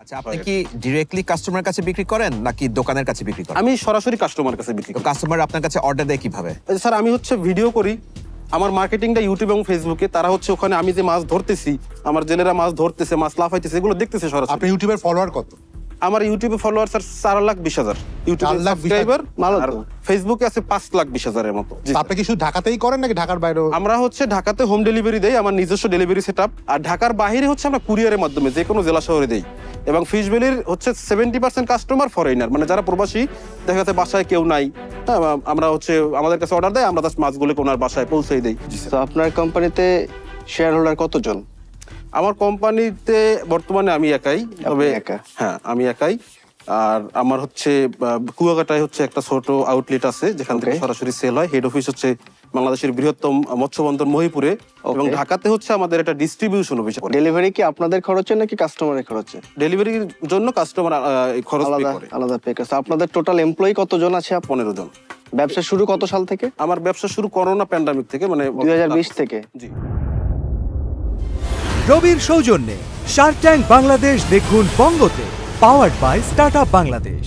আচ্ছা, আপনি কি ডিরেক্টলি কাস্টমারের কাছে বিক্রি করেন নাকি দোকানের কাছে বিক্রি করেন? আমি সরাসরি কাস্টমার কাছে বিক্রি করি। কাস্টমার আপনার কাছে অর্ডার দেয় কিভাবে? স্যার আমি ভিডিও করি, আমার মার্কেটিংটা ইউটিউব এবং ফেসবুকে। তারা ওখানে আমি যে মাছ ধরতেছি, আমার জেলেরা মাছ ধরতেছে, মাছ লাফাইতেছে, এগুলো দেখতেছে সরাসরি। আপনি ইউটিউবের ফলোয়ার কত? আমার ইউটিউবে ফলোয়ার স্যার 4,20,000 ইউটিউবে 4,20,000 সাবস্ক্রাইবার, আর ফেসবুকে আছে 5,20,000 এর মতো। আপনি কি শুধু ঢাকাতেই করেন নাকি ঢাকার বাইরেও? আমরা ঢাকাতে হোম ডেলিভারি দেই, আমার নিজস্ব ডেলিভারি সেটআপ। আর ঢাকার বাইরে আমরা কুরিয়ারের মাধ্যমে যে কোনো জেলা শহরে দেই। এবং ফিশ ভ্যালির 70% কাস্টমার ফরেইনার, মানে যারা প্রবাসী, দেখা যাচ্ছে বাসায় কেউ নাই, আমরা আমাদের কাছে অর্ডার দেয়, আমরা মাছগুলো ওনার বাসায় পৌঁছে দিই। তো আপনার কোম্পানিতে শেয়ার হোল্ডার কতজন? আমার কোম্পানিতে বর্তমানে আমি একাই। তবে হ্যাঁ, আমি একাই। আর আমার কুয়াকাটায় একটা ছোট আউটলেট আছে যেখান থেকে সরাসরি সেল হয়। হেড অফিস বাংলাদেশের বৃহত্তম মৎস্য বন্দর মহিপুরে, এবং ঢাকাতে আমাদের একটা ডিস্ট্রিবিউশন অফিস। ডেলিভারি কি আপনাদের খরচে নাকি কাস্টমারের খরচে? ডেলিভারির জন্য কাস্টমার খরচ পে করে, আলাদা পে করে। আপনাদের টোটাল এমপ্লয়ি কতজন আছে? 15 জন। ব্যবসা শুরু কত সাল থেকে? আমার ব্যবসা শুরু করোনা প্যান্ডামিক থেকে, মানে 2020 থেকে। জি। রবির সৌজন্যে শার্ক ট্যাঙ্ক বাংলাদেশ দেখুন বঙ্গতে, পাওয়ার্ড বাই স্টার্টআপ বাংলাদেশ।